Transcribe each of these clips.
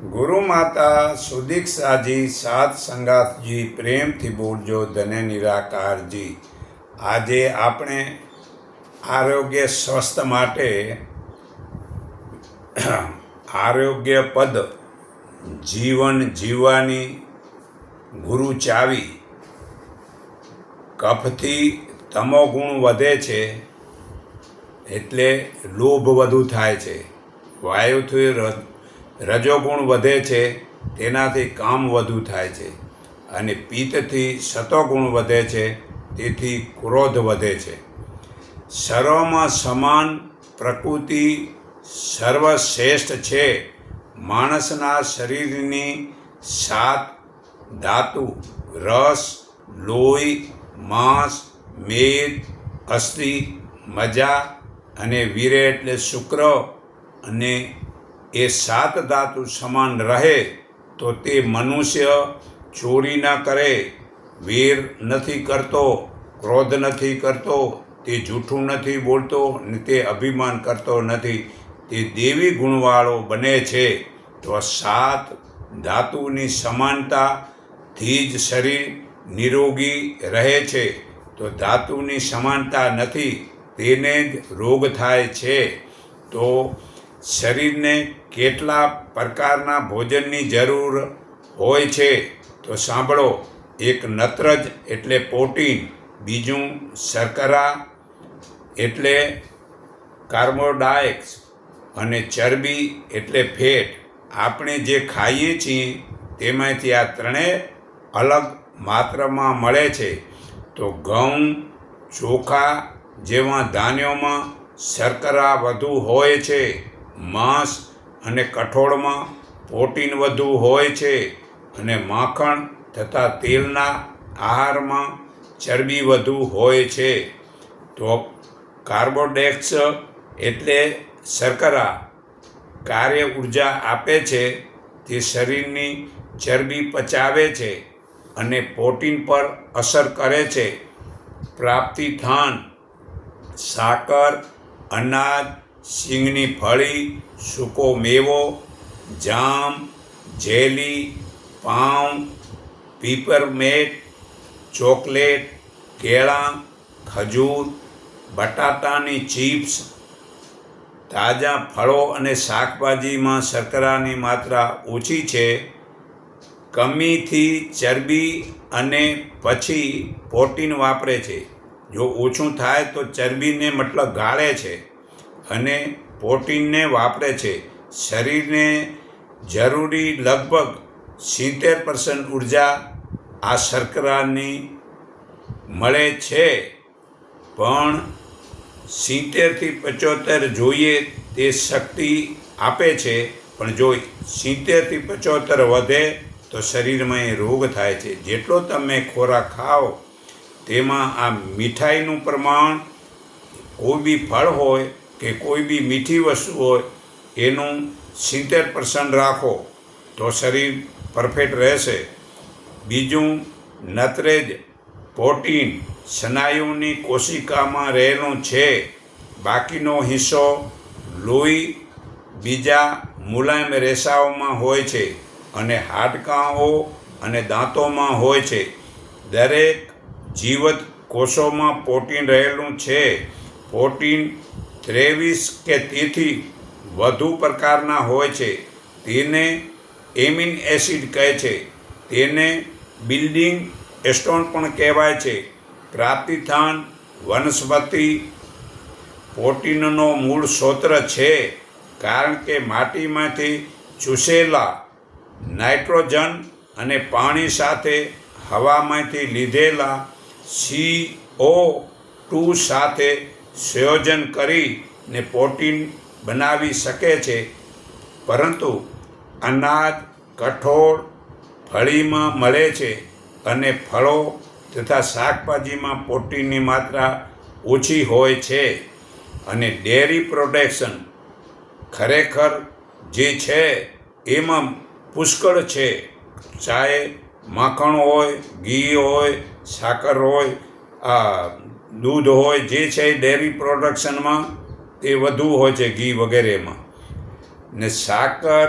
ગુરુ માતા સુદીક્ષાજી સાત સંગાતજી પ્રેમથી બોલજો ધને નિરાકારજી. આજે આપણે આરોગ્ય સ્વસ્થ માટે આરોગ્યપદ જીવન જીવવાની ગુરુ ચાવી. કફથી તમોગુણ વધે છે એટલે લોભ વધુ થાય છે. વાયુથી રજોગુણ વધે છે તેનાથી કામ વધુ થાય છે. અને પિત્તથી સતોગુણ વધે છે તેથી ક્રોધ વધે છે. સર્વમાં સમાન પ્રકૃતિ સર્વશ્રેષ્ઠ છે. માણસના શરીરની 7 ધાતુ રસ, લોહી, માંસ, મેદ, અસ્થિ, મજા અને વીર્ય એટલે શુક્ર અને એ 7 ધાતુ સમાન રહે તો તે મનુષ્ય ચોરી ન કરે, વેર નથી કરતો, ક્રોધ નથી કરતો, તે જૂઠું નથી બોલતો ને તે અભિમાન કરતો નથી, તે દેવી ગુણવાળો બને છે. તો 7 ધાતુની સમાનતાથી જ શરીર નિરોગી રહે છે. તો ધાતુની સમાનતા નથી તેને જ રોગ થાય છે. તો શરીરને કેટલા પ્રકારના ભોજનની જરૂર હોય છે તો સાંભળો. એક નત્રજ એટલે પ્રોટીન, બીજું શર્કરા એટલે કાર્બોહાઈડ્રેટ્સ અને ચરબી એટલે ફેટ. આપણે જે ખાઈએ છીએ તેમાંથી આ ત્રણેય અલગ માત્રામાં મળે છે. તો ઘઉં, ચોખા જેવા ધાન્યોમાં શર્કરા વધુ હોય છે. માંસ અને કઠોળમાં પ્રોટીન વધુ હોય છે. અને માખણ તથા તેલના આહારમાં ચરબી વધુ હોય છે. તો કાર્બોહાઈડ્રેટ્સ એટલે શર્કરા કાર્ય ઉર્જા આપે છે, તે શરીરની ચરબી પચાવે છે અને પ્રોટીન પર અસર કરે છે. પ્રાપ્તિસ્થાન સાકર, અનાજ, સિંગની ફળી, સૂકો મેવો, જામ, જેલી, પાઉં, પીપરમેન્ટ, ચોકલેટ, કેળાં, ખજૂર, બટાટાની ચિપ્સ. તાજા ફળો અને શાકભાજીમાં શર્કરાની માત્રા ઓછી છે. કમીથી ચરબી અને પછી પ્રોટીન વાપરે છે. જો ઓછું થાય તો ચરબીને મતલબ ગાળે છે અને પ્રોટીનને વાપરે છે. શરીરને જરૂરી લગભગ 70% ઉર્જા આ શર્કરાની મળે છે. પણ 70થી 75 જોઈએ તે શક્તિ આપે છે. પણ જો 70થી 75 વધે તો શરીરમાં એ રોગ થાય છે. જેટલો તમે ખોરાક ખાઓ તેમાં આ મીઠાઈનું પ્રમાણ, કોઈ બી ફળ હોય કે કોઈ બી મીઠી વસ્તુ હોય એનું 70% રાખો તો શરીર પરફેક્ટ રહેશે. બીજું નત્રેજ પ્રોટીન સ્નાયુની કોશિકામાં રહેલું છે. બાકીનો હિસ્સો લોહી બીજા મુલાયમ રેસાઓમાં હોય છે અને હાડકાઓ અને દાંતોમાં હોય છે. દરેક જીવત કોષોમાં પ્રોટીન રહેલું છે. પ્રોટીન 23 કે તેથી વધુ પ્રકારના હોય છે. તેને એમિનો એસિડ કહે છે. તેને બિલ્ડિંગ સ્ટોન પણ કહેવાય છે. પ્રાપ્તિસ્થાન વનસ્પતિ પ્રોટીનનો મૂળ સ્ત્રોત છે. કારણ કે માટીમાંથી ચૂસેલા નાઇટ્રોજન અને પાણી સાથે હવામાંથી લીધેલા CO2 સાથે સંયોજન કરીને પ્રોટીન બનાવી શકે છે. પરંતુ અનાજ, કઠોળ, ફળીમાં મળે છે અને ફળો તથા શાકભાજીમાં પ્રોટીનની માત્રા ઓછી હોય છે. અને ડેરી પ્રોડક્શન ખરેખર જે છે એમાં પુષ્કળ છે. ચાહે માખણ હોય, ઘી હોય, સાકર હોય, દૂધ હોય, જે છે ડેરી પ્રોડક્શનમાં તે વધુ હોય છે ઘી વગેરેમાં. ને સાકર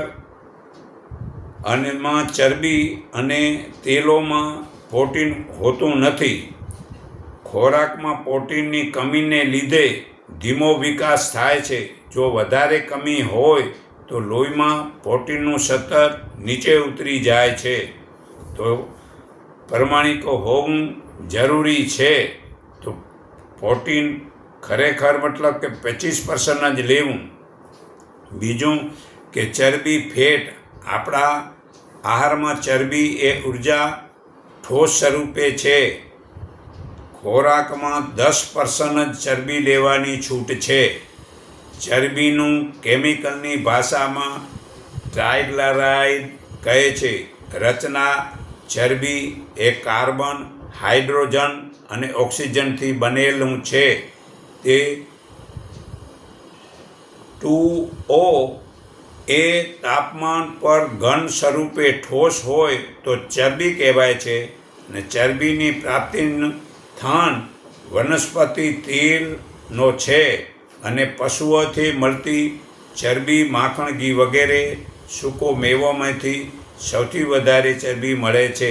અને એમાં ચરબી અને તેલોમાં પ્રોટીન હોતું નથી. ખોરાકમાં પ્રોટીનની કમીને લીધે ધીમો વિકાસ થાય છે. જો વધારે કમી હોય તો લોહીમાં પ્રોટીનનું સ્તર નીચે ઉતરી જાય છે. તો પ્રમાણિક હોવું જરૂરી છે. તો પ્રોટીન ખરેખર મતલબ કે 25% જ લેવું. બીજું કે ચરબી ફેટ, આપણા આહારમાં ચરબી એ ઉર્જા ઠોસ સ્વરૂપે છે. ખોરાકમાં 10% જ ચરબી લેવાની છૂટ છે. ચરબીનું કેમિકલની ભાષામાં ટ્રાઇગ્લિસરાઇડ કહે છે. રચના: ચરબી એ કાર્બન, હાઇડ્રોજન અને ઓક્સિજનથી બનેલું છે. તે 2O એ તાપમાન પર ઘન સ્વરૂપે ઠોસ હોય તો ચરબી કહેવાય છે. અને ચરબીની પ્રાપ્તિનું સ્થાન વનસ્પતિ તેલનો છે અને પશુઓથી મળતી ચરબી, માખણ, ઘી વગેરે સૂકો મેવામાંથી સૌથી વધારે ચરબી મળે છે.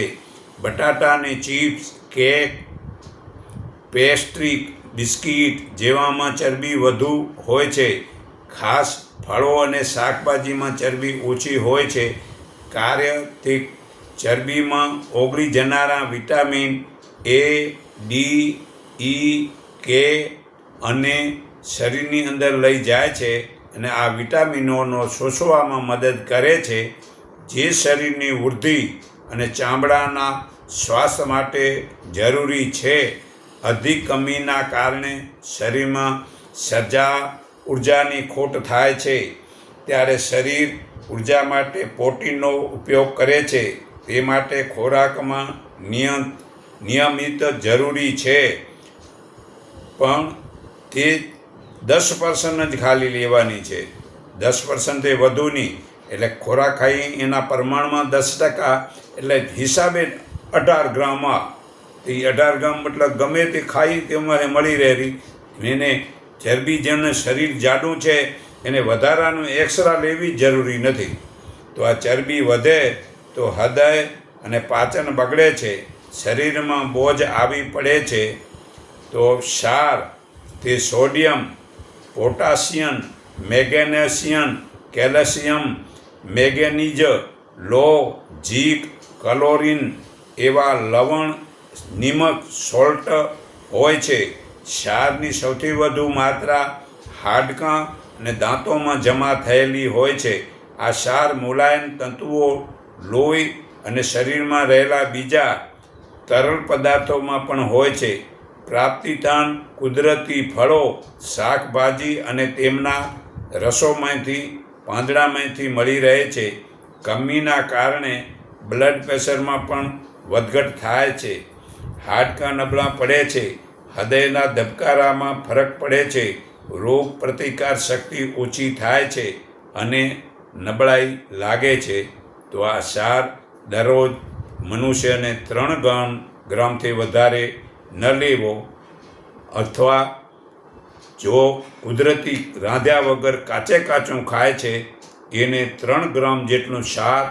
બટાટાની ચિપ્સ, કેક, પેસ્ટ્રી, બિસ્કિટ જેવામાં ચરબી વધુ હોય છે. ખાસ ફળો અને શાકભાજીમાં ચરબી ઓછી હોય છે. કાર્ય: ચરબીમાં ઓગળી જનારા vitamin A, D, E, K અને શરીરની અંદર લઈ જાય છે અને આ વિટામિનોનો શોષવામાં મદદ કરે છે, જે શરીરની વૃદ્ધિ અને ચામડાના સ્વાસ્થ્ય માટે જરૂરી છે. અધિક કમીના કારણે શરીરમાં ઉર્જાની ખોટ થાય છે. ત્યારે શરીર ઉર્જા માટે પ્રોટીનનો ઉપયોગ કરે છે. તે માટે ખોરાકમાં નિયમિત જરૂરી છે, પણ તે 10% જ ખાલી લેવાની છે. 10% એ વધુ નહીં. એટલે ખોરાક ખાઈ એના પ્રમાણમાં 10%, એટલે હિસાબે 18 ગ્રામ. એ 18 ગ્રામ મતલબ ગમે તે ખાઈ તેમાં મળી રહેલી. એને ચરબી, જેને શરીર જાડું છે એને વધારાનું એક્સ્ટ્રા લેવી જરૂરી નથી. તો આ ચરબી વધે તો હૃદય અને પાચન બગડે છે, શરીરમાં બોજ આવી પડે છે. તો ક્ષાર તે સોડિયમ, પોટાશિયમ, મેગ્નેશિયમ, કેલ્શિયમ, મેંગેનીઝ, લોહ, ઝીંક, ક્લોરીન એવા લવણ, નિમક, સોલ્ટ હોય છે. ક્ષારની સૌથી વધુ માત્રા હાડકાં અને દાંતોમાં જમા થયેલી હોય છે. આ ક્ષાર મુલાયમ તંતુઓ, લોહી અને શરીરમાં રહેલા બીજા તરલ પદાર્થોમાં પણ હોય છે. પ્રાપ્તિસ્થાન: કુદરતી ફળો, શાકભાજી અને તેમના રસોમાંથી, પાંદડામાંથી મળી રહે છે. કમીના કારણે બ્લડ પ્રેશરમાં પણ વધઘટ થાય છે, હાડકાં નબળા પડે છે, હૃદયના ધબકારામાં ફરક પડે છે, રોગ પ્રતિકાર શક્તિ ઓછી થાય છે અને નબળાઈ લાગે છે. તો આ ક્ષાર દરરોજ મનુષ્યને 3 ગ્રામથી વધારે ન લેવો, અથવા જો કુદરતી રાંધ્યા વગર કાચું ખાય છે એને 3 ગ્રામ જેટલું ક્ષાર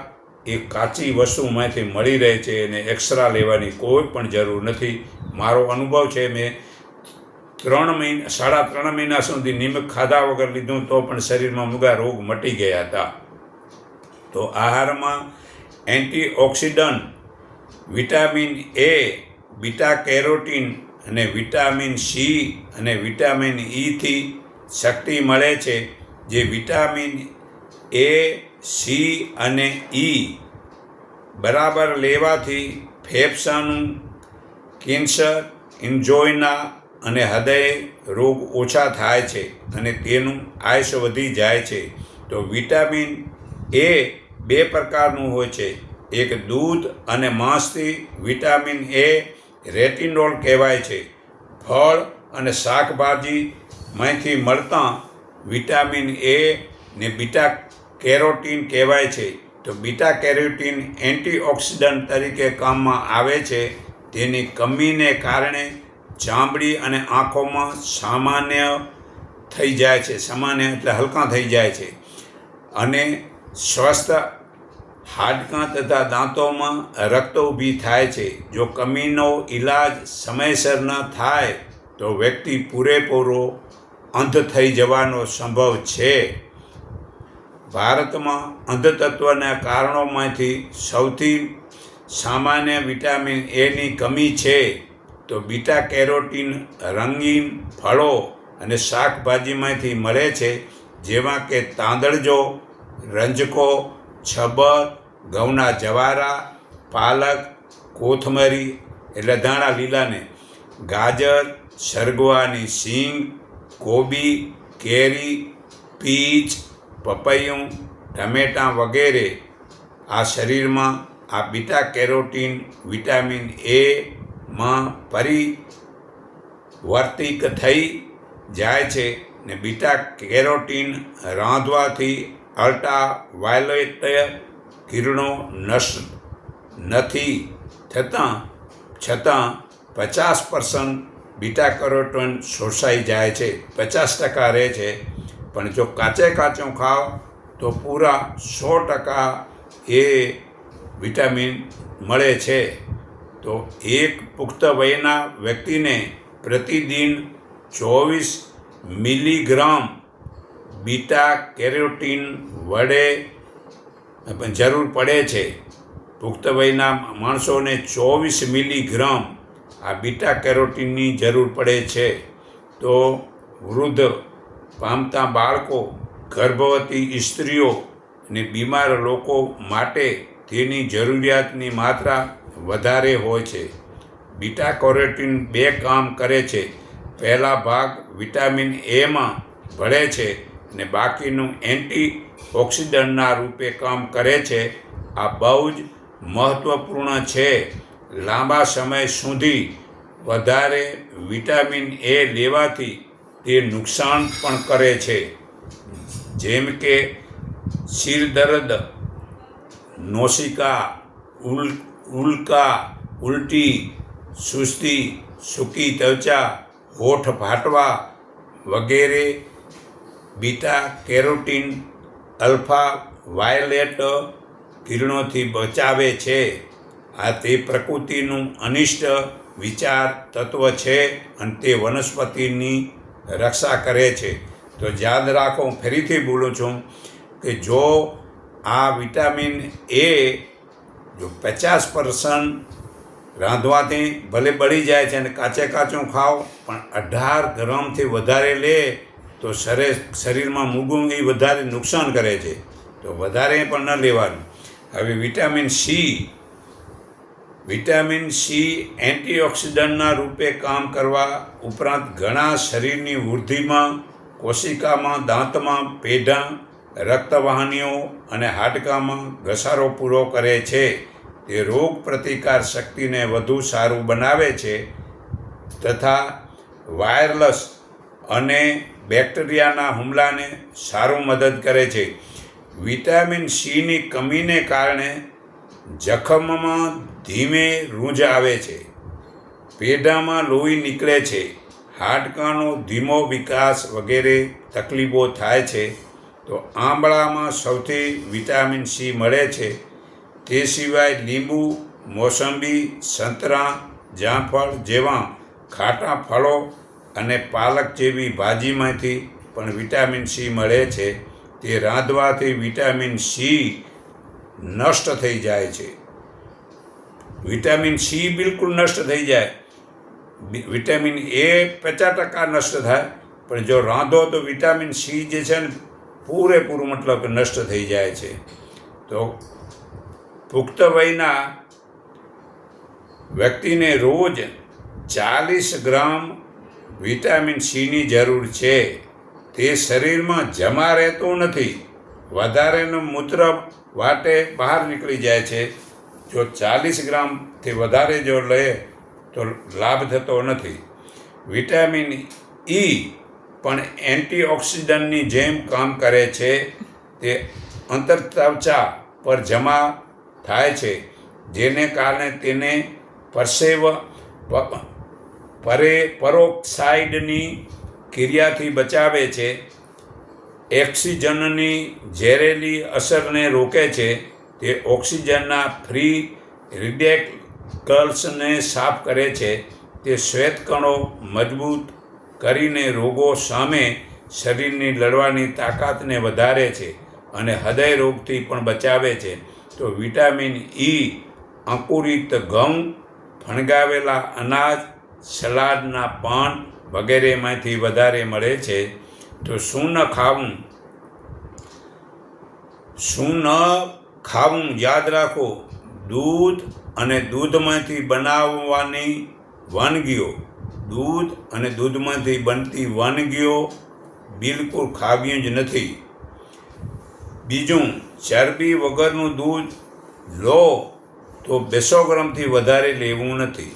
એ કાચી વસ્તુમાંથી મળી રહે છે. એને એક્સ્ટ્રા લેવાની કોઈ પણ જરૂર નથી. મારો અનુભવ છે, મેં 3.5 મહિના સુધી નિમક ખાધા વગર લીધું તો પણ શરીરમાં મુગા રોગ મટી ગયા હતા. તો આહારમાં antioxidant, vitamin A, beta carotene અને વિટામિન C અને વિટામિન Eથી શક્તિ મળે છે. જે વિટામિન A, C અને E બરાબર લેવાથી ફેફસાનું કેન્સર, એન્જાઇના અને હૃદય રોગ ઓછા થાય છે અને તેનું આયુષ્ય વધી જાય છે. તો વિટામિન A 2 પ્રકારનું હોય છે. એક દૂધ અને માંસથી વિટામિન A રેટિનોલ કહેવાય છે. ફળ અને શાકભાજીમાંથી મળતા વિટામિન A ને બીટા કેરોટીન કહેવાય છે. તો બીટા કેરોટીન એન્ટીઓક્સિડન્ટ તરીકે કામમાં આવે છે. તેની કમીને કારણે ચામડી અને આંખોમાં સામાન્ય થઈ જાય છે. સામાન્ય એટલે હલકા થઈ જાય છે અને સ્વસ્થ હાડકાં તથા દાંતોમાં રક્ત ઊભી થાય છે. જો કમીનો ઈલાજ સમયસર ન થાય તો વ્યક્તિ પૂરેપૂરો અંધ થઈ જવાનો સંભવ છે. ભારતમાં અંધત્વના કારણોમાંથી સૌથી સામાન્ય વિટામિન એની કમી છે. તો બીટા કેરોટીન રંગીન ફળો અને શાકભાજીમાંથી મળે છે, જેમાં કે તાંદળજો, રંજકો, છબર, ઘઉંના જવારા, પાલક, કોથમરી એટલે ધાણા લીલાને, ગાજર, સરગવાની શીંગ, કોબી, કેરી, પીચ, પપૈયું, ટમેટાં વગેરે આ શરીરમાં આ બીટા કેરોટીન વિટામિન એમાં પરિવર્તિત થઈ જાય છે ને બીટા કેરોટીન રાંધવાથી અલ્ટ્રાવાયોલેટ કિરણો નષ્ટ નથી છતાં 50% બીટા કેરોટીન શોષાઈ જાય છે, 50% રહે છે. પણ જો કાચું ખાઓ તો પૂરા 100% એ વિટામિન મળે છે. તો એક પુખ્ત વયના વ્યક્તિને પ્રતિદિન 24 મિલીગ્રામ બીટા કેરોટીન વડે જરૂર પડે છે. પુખ્ત વયના માણસોને 24 મિલીગ્રામ આ બીટા કેરોટીનની જરૂર પડે છે. તો વૃદ્ધ પામતા બાળકો, ગર્ભવતી સ્ત્રીઓ અને બીમાર લોકો માટે તેની જરૂરિયાતની માત્રા વધારે હોય છે. બીટા કેરોટીન 2 કામ કરે છે. પહેલા ભાગ વિટામિન એમાં ભળે છે અને બાકીનું એન્ટીઓક્સિડન્ટના રૂપે કામ કરે છે. આ બહુ જ મહત્ત્વપૂર્ણ છે. લાંબા સમય સુધી વધારે વિટામિન એ લેવાથી તે નુકસાન પણ કરે છે, જેમ કે શિરદર્દ, નોસિકા, ઉલકા, ઉલટી, સુસ્તી, સૂકી ત્વચા, હોઠ ફાટવા વગેરે. બીટા કેરોટીન અલ્ટ્રાવાયોલેટ કિરણોથી બચાવે છે. આ તે પ્રકૃતિનું અનિષ્ટ વિચાર તત્વ છે અને તે વનસ્પતિની રક્ષા કરે છે. તો યાદ રાખો, હું ફરીથી બોલું છું કે જો આ વિટામિન એ જો 50% રાંધવાથી ભલે બળી જાય છે અને કાચું ખાઓ, પણ 18 ગ્રામથી વધારે લે તો શરીરમાં મૂંગું એ વધારે નુકસાન કરે છે. તો વધારે પણ ન લેવાનું. હવે વિટામિન સી એન્ટીઓક્સિડન્ટના રૂપે કામ કરવા ઉપરાંત ઘણા શરીરની વૃદ્ધિમાં, કોશિકામાં, દાંતમાં, પેઢા, રક્તવાહિનીઓ અને હાડકામાં ઘસારો પૂરો કરે છે. તે રોગ પ્રતિકાર શક્તિને વધુ સારું બનાવે છે તથા વાયરસ અને બેક્ટેરિયાના હુમલાને સારું મદદ કરે છે. વિટામિન સીની કમીને કારણે જખમમાં ધીમે રૂંઝ આવે છે, પેઢામાં લોહી નીકળે છે, હાડકાનો ધીમો વિકાસ વગેરે તકલીફો થાય છે. તો આંબળામાં સૌથી વિટામિન સી મળે છે. તે સિવાય લીંબુ, મોસંબી, સંતરા, જામફળ જેવા ખાટા ફળો અને પાલક જેવી ભાજીમાંથી પણ વિટામિન સી મળે છે. તે રાંધવાથી વિટામિન સી નષ્ટ થઈ જાય છે. વિટામિન સી બિલકુલ નષ્ટ થઈ જાય. વિટામિન એ 50% નષ્ટ થાય, પણ જો રાંધો તો વિટામિન સી જે છે ને પૂરેપૂરું મતલબ કે નષ્ટ થઈ જાય છે. તો પુખ્ત વયના વ્યક્તિને રોજ 40 ગ્રામ વિટામિન સીની જરૂર છે. તે શરીરમાં જમા રહેતું નથી, વધારેનું મૂત્ર વાટે બહાર નીકળી જાય છે. જો 40 ગ્રામથી વધારે જો લે તો લાભ થતો નથી. વિટામિન ઈ પણ એન્ટીઓક્સિડન્ટની જેમ કામ કરે છે. તે અંતરત્વચા પર જમા થાય છે, જેને કારણે તેને પેરોક્સાઇડની ક્રિયાથી બચાવે છે, ઓક્સિજનની ઝેરીલી અસરને રોકે છે તે ઓક્સિજનના ફ્રી રેડિકલ્સને સાફ કરે છે. તે શ્વેતકણો મજબૂત કરીને રોગો સામે શરીરની લડવાની તાકાતને વધારે છે અને હૃદય રોગથી પણ બચાવે છે. તો વિટામિન ઈ અંકુરિત ઘઉં, ફણગાવેલા અનાજ, સલાડના પાન વગેરેમાંથી વધારે મળે છે. તો શું ન ખાવું યાદ રાખો, દૂધ અને દૂધમાંથી બનાવવાની વાનગીઓ, દૂધ અને દૂધમાંથી બનતી વાનગીઓ બિલકુલ ખાવી જ નથી. બીજું, ચરબી વગરનું દૂધ લો તો 200 ગ્રામથી વધારે લેવું નથી.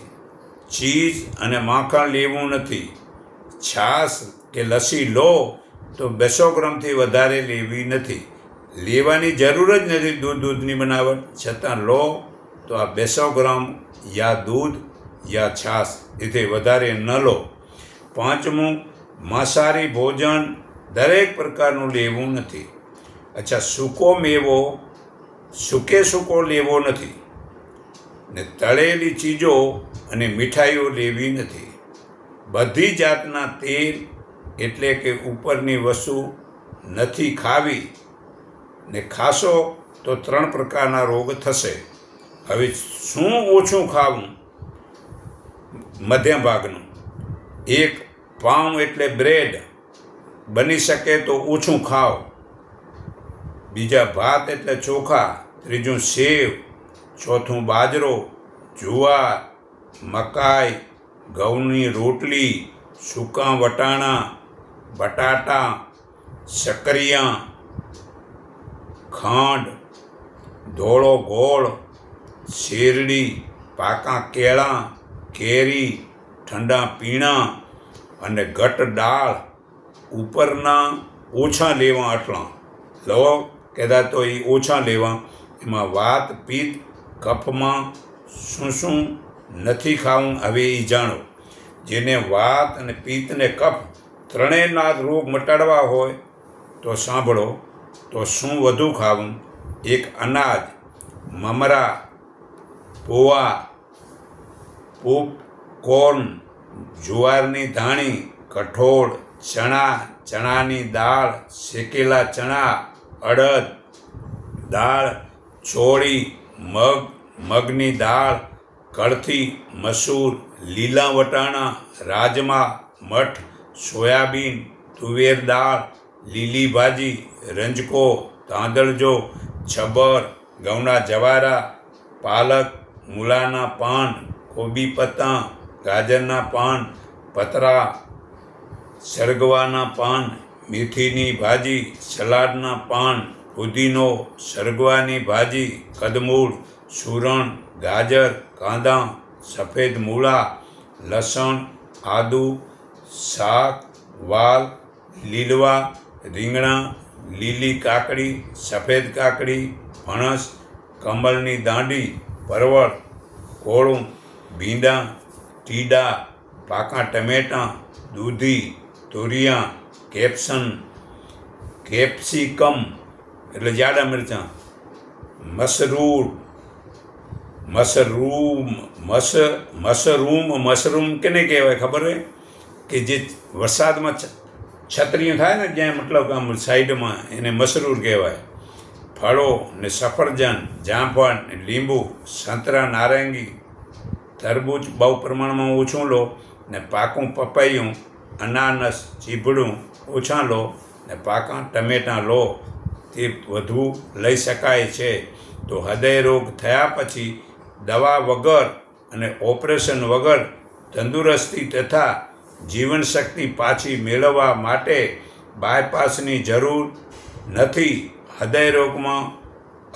ચીઝ અને માખણ લેવું નથી. છાશ કે લસ્સી લો તો 200 ગ્રામથી વધારે લેવી નથી. લેવાની જરૂર જ નથી દૂધની બનાવટ, છતાં લો તો આ 200 ગ્રામ યા દૂધ યા છાશ, એથી વધારે ન લો. પાંચમું, માંસાહારી ભોજન દરેક પ્રકારનું લેવું નથી. અચ્છા, સૂકો લેવો નથી ને તળેલી ચીજો અને મીઠાઈઓ લેવી નથી. બધી જાતના તેલ એટલે કે ઉપરની વસ્તુ નથી ખાવી ને ખાશો તો 3 પ્રકારના રોગ થશે. હવે શું ઓછું ખાવું? મધ્યમ ભાગનું. 1, પાઉં એટલે બ્રેડ, બની શકે તો ઓછું ખાઓ. બીજા, ભાત એટલે ચોખા. ત્રીજું, સેવ. ચોથું, બાજરો, જુવાર, મકાઈ, ઘઉંની રોટલી, સૂકા વટાણા, બટાટા, શક્કરિયા, ખાંડ, ધોળો ગોળ, શેરડી, પાકા કેળા, કેરી, ઠંડા પીણા અને ઘટ દાળ. ઉપરના ઓછા લેવા આટલા લો કહેતા તો એ ઓછા લેવા. એમાં વાત, પિત્ત, કફમાં શું નથી ખાવું હવે એ જાણો. જેને વાત અને પિત્ત ને કફ ત્રણેયના રોગ મટાડવા હોય તો સાંભળો. તો શું વધુ ખાવું? 1, અનાજ, મમરા, પોવા, પોપકોર્ન, જુવારની ધાણી, કઠોળ, ચણાની દાળ, શેકેલા ચણા, અડદ દાળ, ચોળી, મગની દાળ, કળથી, મસૂર, લીલા વટાણા, રાજમા, મઠ, સોયાબીન, તુવેર દાળ, લીલી ભાજી, રંજકો, તાંદળજો, છબર, ઘઉંના જવારા, પાલક, મૂળાના પાન, કોબી પત્તા, ગાજરના પાન, પતરા, સરગવાના પાન, મેથીની ભાજી, સલાડના પાન, ફુદીનો, સરગવાની ભાજી, કદમૂળ, સૂરણ, ગાજર, કાંદા, સફેદ મૂળા, લસણ, આદુ, શાક, વાલ, લીલવા, રીંગણા, લીલી કાકડી, સફેદ કાકડી, ફણસ, કમળની દાંડી, પરવળ, કોળું, ભીંડા, ટીડા, પાકા ટમેટાં, દૂધી, તુરિયા, કેપ્સિકમ એટલે જાડા મરચાં, મશરૂમ કેને કહેવાય ખબર હોય? કે જે વરસાદમાં છત્રીઓ થાય ને જ્યાં, મતલબ આમ સાઈડમાં, એને મશરૂર કહેવાય. ફળો ને સફરજન, જામફળ, લીંબુ, સંતરા, નારંગી, તરબૂચ બહુ પ્રમાણમાં ઓછું લો ને પાકું પપૈયું, અનાનસ, ચીભડું ઓછા લો ને પાકા ટમેટાં લો. તે વધુ લઈ શકાય છે. તો હૃદય રોગ થયા પછી દવા વગર અને ઓપરેશન વગર તંદુરસ્તી તથા જીવનશક્તિ પાછી મેળવવા માટે બાયપાસની જરૂર નથી. હૃદય રોગમાં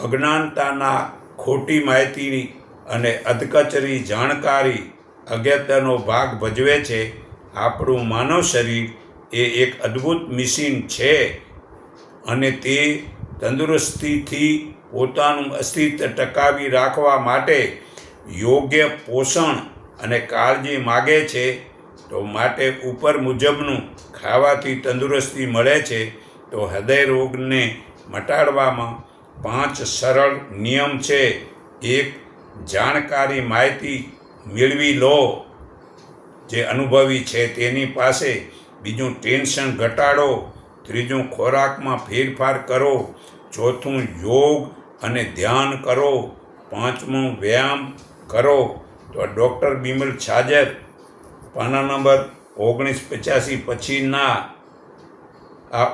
અજ્ઞાનતાના ખોટી માહિતી અને અધકચરી જાણકારી અગત્યનો ભાગ ભજવે છે. આપણું માનવ શરીર એ એક અદ્ભુત મશીન છે અને તે તંદુરસ્તીથી પોતાનું અસ્તિત્વ ટકાવી રાખવા માટે યોગ્ય પોષણ અને કાળજી માગે છે. તો માટે ઉપર મુજબનું ખાવાથી તંદુરસ્તી મળે છે. તો હૃદય રોગને મટાડવામાં 5 સરળ નિયમ છે. 1. જાણકારી માહિતી મેળવી લો જે અનુભવી છે તેની પાસે. 2. ટેન્શન ઘટાડો. 3. ખોરાકમાં ફેરફાર કરો. 4. યોગ અને ધ્યાન કરો. 5. વ્યાયામ કરો. તો ડૉક્ટર બિમલ છાજર પાના નંબર 1985 પછીના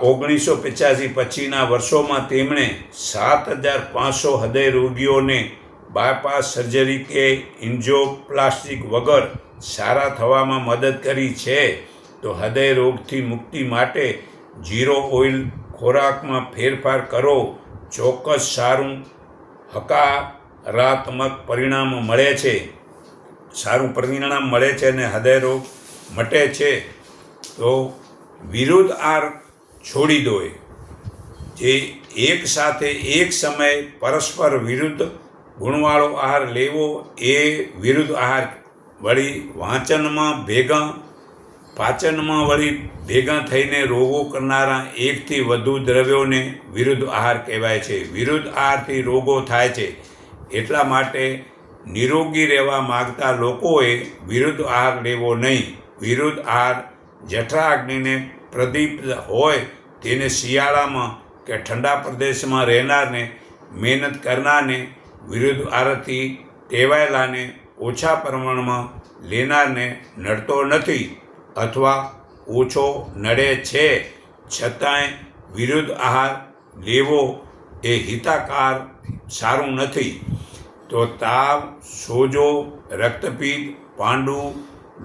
1985 પછીના વર્ષોમાં તેમણે 7,500 હૃદય રોગીઓને બાયપાસ સર્જરી કે એન્જિયોપ્લાસ્ટી વગર સારા થવામાં મદદ કરી છે. તો હૃદય રોગથી મુક્તિ માટે ઝીરો ઓઇલ ખોરાકમાં ફેરફાર કરો. ચોક્કસ સારું હકારાત્મક પરિણામ મળે છે. સારું પરિણામ મળે છે અને હૃદય રોગ મટે છે. તો વિરુદ્ધ આહાર છોડી દો. જે એક સાથે એક સમયે પરસ્પર વિરુદ્ધ ગુણવાળો આહાર લેવો એ વિરુદ્ધ આહાર વળી પાચનમાં વળી ભેગા થઈને રોગો કરનારા એકથી વધુ દ્રવ્યોને વિરુદ્ધ આહાર કહેવાય છે. વિરુદ્ધ આહારથી રોગો થાય છે. એટલા માટે નિરોગી રહેવા માગતા લોકોએ વિરુદ્ધ આહાર લેવો નહીં. વિરુદ્ધ આહાર જઠરાગ્નિને પ્રદીપ્ત હોય તેને શિયાળામાં કે ઠંડા પ્રદેશમાં રહેનારને, મહેનત કરનારને, વિરુદ્ધ આહારથી ટેવાયેલાને, ઓછા પ્રમાણમાં લેનારને નડતો નથી અથવા ઓછો નડે છે. છતાંય વિરુદ્ધ આહાર લેવો એ હિતકાર સારું નથી. તો તાવ, સોજો, રક્તપિત્ત, પાંડુ,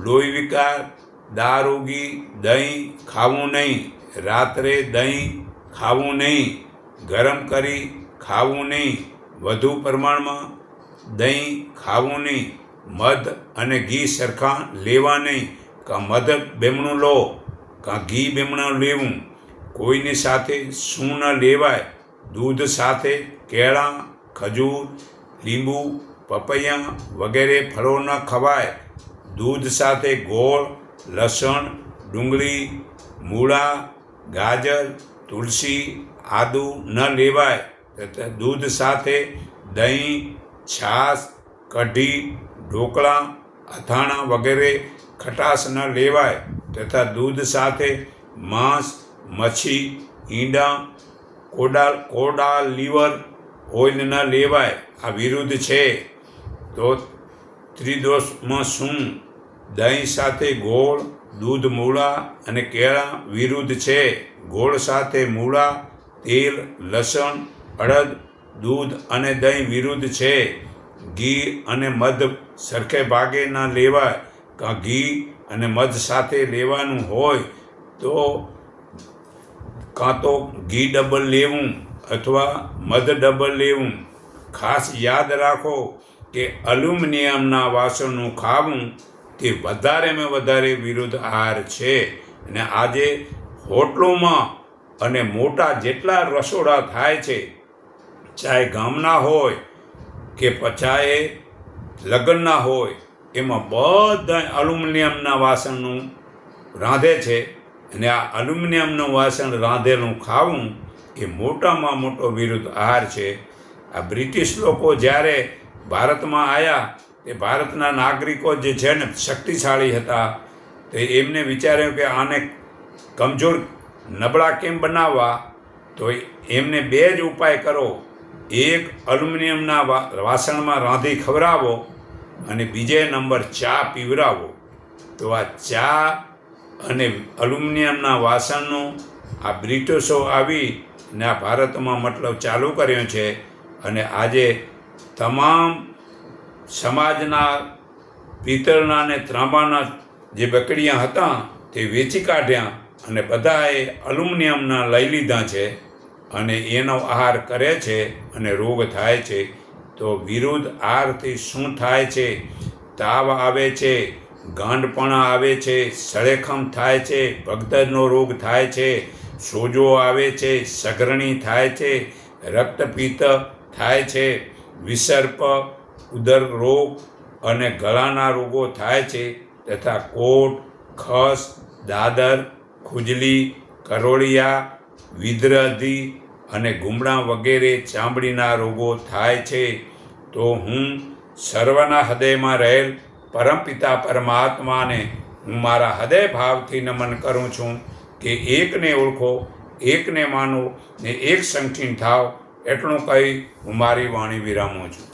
લોહી વિકાર, દારોગી, દહીં ખાવું નહીં. રાત્રે દહીં ખાવું નહીં. ગરમ કરી ખાવું નહીં. વધુ પ્રમાણમાં દહીં ખાવું નહીં. મધ અને ઘી સરખા લેવા નહીં. કાં મધ બેમણું લો કાં ઘી બેમણું લેવું. કોઈની સાથે શું ન લેવાય. દૂધ સાથે કેળાં, ખજૂર, લીંબુ, પપૈયા વગેરે ફળો ન ખવાય. દૂધ સાથે ગોળ, લસણ, ડુંગળી, મૂળા, ગાજર, તુલસી, આદુ ન લેવાય. તથા દૂધ સાથે દહીં, છાશ, કઢી, ઢોકળા, અથાણાં વગેરે ખટાશ ન લેવાય. તથા દૂધ સાથે માંસ, મચ્છી, ઈંડા, કોડા લીવર ઓઇલ ન લેવાય. આ વિરુદ્ધ છે. તો ત્રિદોષમાં શું? દહીં સાથે ગોળ, દૂધ, મૂળા અને કેળા વિરુદ્ધ છે. ગોળ સાથે મૂળા, તેલ, લસણ, અડદ, દૂધ અને દહીં વિરુદ્ધ છે. ઘી અને મધ સરખે ભાગે ન લેવાય. કાં ઘી અને મધ સાથે લેવાનું હોય તો કાં તો ઘી ડબલ લેવું અથવા મધ ડબલ લેવું. ખાસ યાદ રાખો કે એલ્યુમિનિયમના વાસણનું ખાવું તે વધારેમાં વધારે વિરુદ્ધ આહાર છે. અને આજે હોટલોમાં અને મોટા જેટલા રસોડા થાય છે, ચાહે ગામના હોય કે ચાહે લગ્નના હોય, એમાં બધા એલ્યુમિનિયમના વાસણનું રાંધે છે. અને આ એલ્યુમિનિયમનું વાસણ રાંધેલું ખાવું એ મોટામાં મોટો વિરુદ્ધ આહાર છે. આ બ્રિટિશ લોકો જ્યારે ભારતમાં આવ્યા તે ભારતના નાગરિકો જે છે ને શક્તિશાળી હતા, તે એમને વિચાર્યું કે આને કમજોર નબળા કેમ બનાવવા. તો એમને 2 જ ઉપાય કરો. એક, એલ્યુમિનિયમના વાસણમાં રાંધી ખવડાવો અને બીજે નંબર ચા પીવડાવો. તો આ ચા અને એલ્યુમિનિયમના વાસણનું આ બ્રિટિશો આવી ને આ ભારતમાં મતલબ ચાલુ કર્યો છે. અને આજે તમામ સમાજના પિત્તળના અને ત્રાંબાના જે બકડીયા હતા તે વેચી કાઢ્યા અને બધાએ એલ્યુમિનિયમના લઈ લીધા છે અને એનો આહાર કરે છે અને રોગ થાય છે. તો વિરુદ્ધ આહારથી શું થાય છે? તાવ આવે છે, ગાંઠપણા આવે છે, સળેખમ થાય છે, ભગદડનો રોગ થાય છે, સોજો આવે છે, સઘરણી થાય છે, રક્તપિત્ત થાય છે, વિસર્પ, ઉદર રોગ અને ગળાના રોગો થાય છે. તથા કોટ, ખસ, દાદર, ખુજલી, કરોળિયા, વિદ્રધી અને ગુમણા વગેરે ચામડીના રોગો થાય છે, તો હું સર્વના હૃદયમાં રહેલ પરમપિતા પરમાત્માને હું મારા હૃદય ભાવથી નમન કરું છું કે એકને ઓળખો, એકને માનો ને એક સંગઠિત થાવ. એટલું કહી હું મારી વાણી વિરામું છું.